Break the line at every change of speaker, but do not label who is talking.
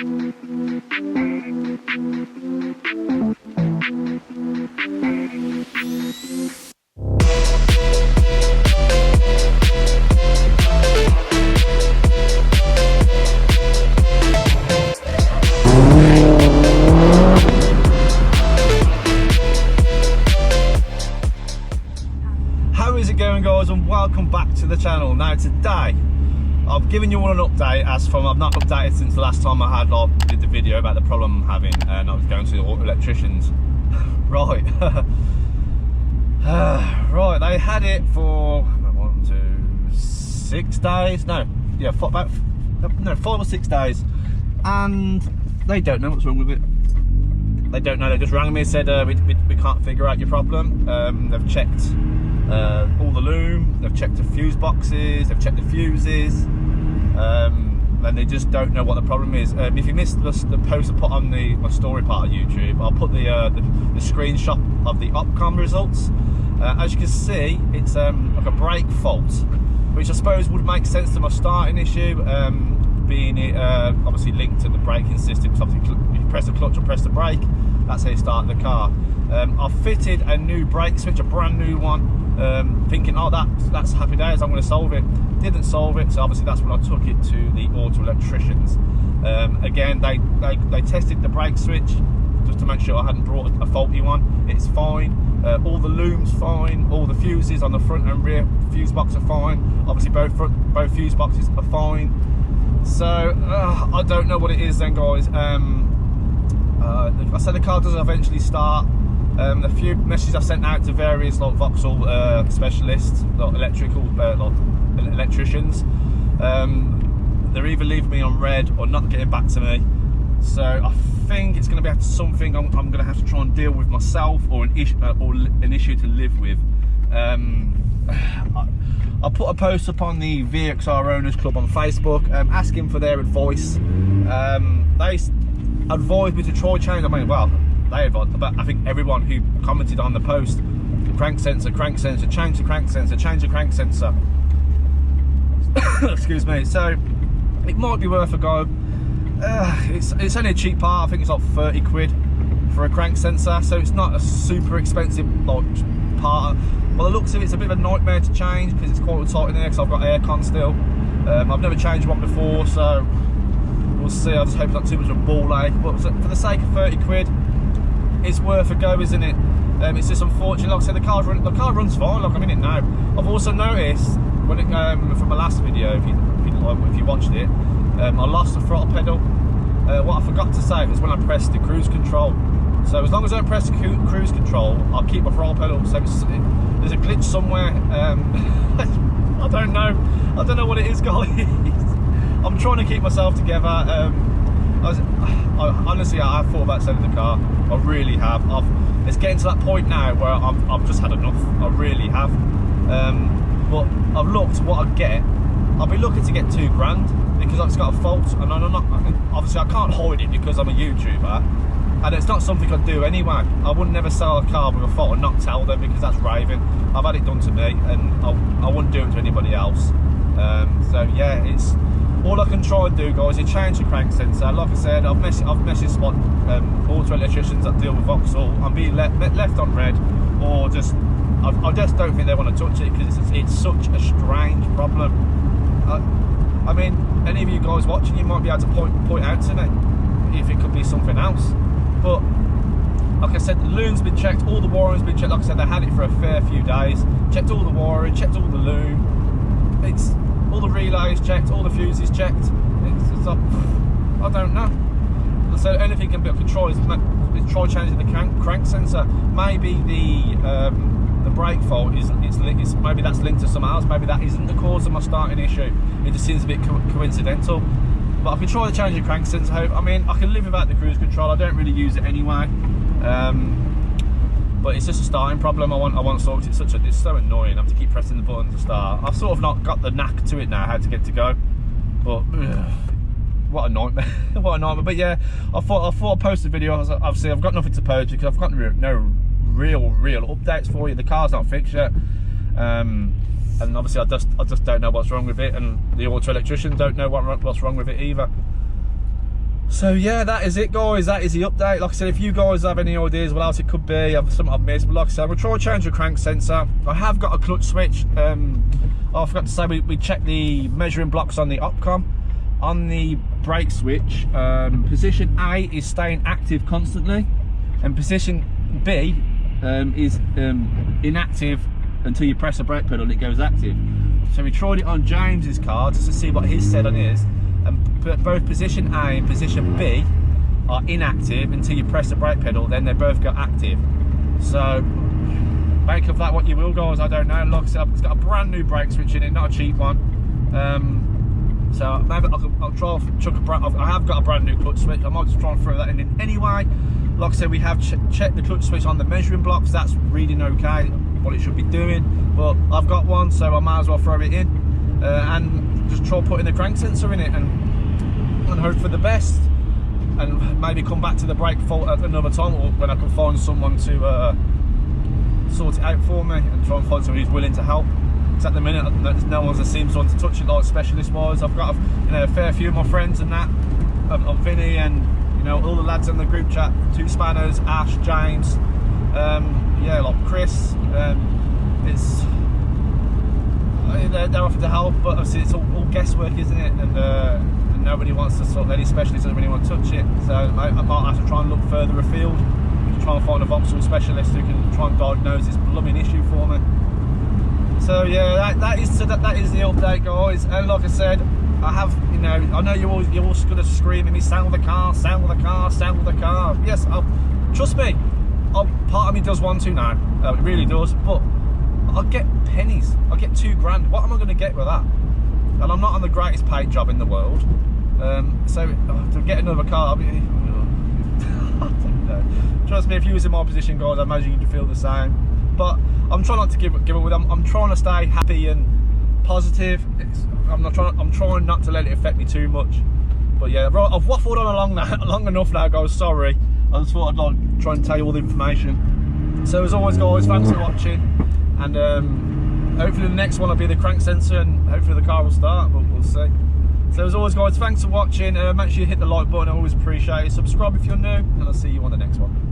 How is it going, guys, and welcome back to the channel. Now today I've given you all an update as from I've not updated since the last time I did the video about the problem I'm having, and I was going to the auto electricians. Right. Right, they had it for 6 days. No, yeah, 5 or 6 days, and they don't know what's wrong with it. They don't know. They just rang me and said we can't figure out your problem. They've checked all the loom, they've checked the fuse boxes, they've checked the fuses, and they just don't know what the problem is. If you missed the post I put on my story part of YouTube, I'll put the screenshot of the Opcom results. As you can see, it's like a brake fault, which I suppose would make sense to my starting issue, being it obviously linked to the braking system. So obviously you press the clutch or press the brake, that's how you start the car. I've fitted a new brake switch, a brand new one, thinking, oh, that's happy days, I'm going to solve it. Didn't solve it, so obviously that's when I took it to the auto electricians. Again, they tested the brake switch just to make sure I hadn't brought a faulty one. It's fine. All the loom's fine. All the fuses on the front and rear fuse box are fine. Obviously both fuse boxes are fine. So I don't know what it is then, guys. I said the car does eventually start. A few messages I've sent out to various like Vauxhall specialists, like electricians. They're either leaving me on red or not getting back to me. So I think it's going to be something I'm going to have to try and deal with myself, or an issue to live with. I put a post up on the VXR Owners Club on Facebook, asking for their advice. They advised me to try change. I mean, well, they advised, but I think everyone who commented on the post, crank sensor, change the crank sensor, change the crank sensor. Excuse me. So it might be worth a go. It's only a cheap part. I think it's like 30 quid for a crank sensor, so it's not a super expensive like part. Well, the looks of it's a bit of a nightmare to change because it's quite tight in there, because I've got aircon still. I've never changed one before, so we'll see. I just hope it's not too much of a ball ache, but for the sake of 30 quid, it's worth a go, isn't it? It's just unfortunate. Like I said, the car runs fine. Like I'm in it now. I've also noticed when it from my last video, if you watched it, I lost the throttle pedal. What I forgot to say was when I pressed the cruise control. So as long as I don't press the cruise control, I'll keep my throttle pedal. So there's a glitch somewhere. I don't know what it is, guys. I'm trying to keep myself together. Honestly, I have thought about selling the car. I really have. It's getting to that point now where I've just had enough. I really have. But I've looked what I get. I'll be looking to get £2,000 because it's got a fault, and I'm not. Obviously, I can't hide it because I'm a YouTuber, and it's not something I'd do anyway. I would never sell a car with a fault and not tell them, because that's raving. I've had it done to me, and I wouldn't do it to anybody else. So yeah, it's all I can try and do, guys, is change the crank sensor. Like I said, I've messaged auto electricians that deal with Vauxhall. I'm being left on red, or just I just don't think they want to touch it because it's such a strange problem. I mean, any of you guys watching, you might be able to point out to me if it could be something else. But like I said, the loom's been checked, all the wiring's been checked. Like I said, they had it for a fair few days. Checked all the wiring, checked all the loom. It's all the relays checked, all the fuses checked. It's like, I don't know. So anything can be controlled is try changing the crank sensor. Maybe the brake fault is maybe that's linked to something else. Maybe that isn't the cause of my starting issue. It just seems a bit coincidental. But I can try to change the crank sensor. I mean, I can live without the cruise control. I don't really use it anyway. But it's just a starting problem. I want to sort it. It's so annoying. I have to keep pressing the button to start. I've sort of not got the knack to it now, how to get to go. But what a nightmare! What a nightmare. But yeah, I thought I'd post a video. Obviously, I've got nothing to post because I've got no real updates for you. The car's not fixed yet, and obviously I just don't know what's wrong with it, and the auto electrician don't know what's wrong with it either. So yeah, that is it, guys. That is the update. Like I said, if you guys have any ideas what else it could be, something I've missed, but like I said, we'll try and change the crank sensor. I have got a clutch switch. I forgot to say, we checked the measuring blocks on the Opcom. On the brake switch, position A is staying active constantly, and position B is inactive until you press the brake pedal and it goes active. So we tried it on James's car just to see what his said on his, and both position A and position B are inactive until you press the brake pedal, then they both go active. So make of that what you will, guys. I don't know. Like I said, it's got a brand new brake switch in it, not a cheap one. So maybe I'll try and chuck I have got a brand new clutch switch. I might just try and throw that in anyway. Like I said, we have checked the clutch switch on the measuring blocks. That's reading okay, what it should be doing. But I've got one, so I might as well throw it in and just try putting the crank sensor in it and hope for the best. And maybe come back to the brake fault at another time, or when I can find someone to sort it out for me, and try and find someone who's willing to help. Because at the minute, no one's seems to want to touch it like specialist wise. I've got a fair few of my friends and that, of Vinny and all the lads in the group chat, 2 Spanners, Ash, James, yeah, like Chris. They're offered to help, but obviously it's all guesswork, isn't it? And nobody wants to sort of, any specialists doesn't really want to touch it. So I might have to try and look further afield to try and find a Vauxhall specialist who can try and diagnose this blooming issue for me. So yeah, that is the update, guys. And like I said, I know you're all going to scream at me, sell the car, sell the car, sell the car. Yes, trust me, part of me does want to now. It really does. But I'll get pennies. I'll get $2 grand. What am I going to get with that? And I'm not on the greatest paid job in the world. So to get another car, I don't know. Trust me, if you was in my position, guys, I imagine you'd feel the same. But I'm trying not to give up with them. I'm trying to stay happy and positive. I'm trying not to let it affect me too much. But yeah, I've waffled on long enough now, guys. Sorry. I just thought I'd try and tell you all the information. So as always, guys, thanks for watching. And hopefully the next one will be the crank sensor, and hopefully the car will start, but we'll see. So as always, guys, thanks for watching. Make sure you hit the like button. I always appreciate it. Subscribe if you're new, and I'll see you on the next one.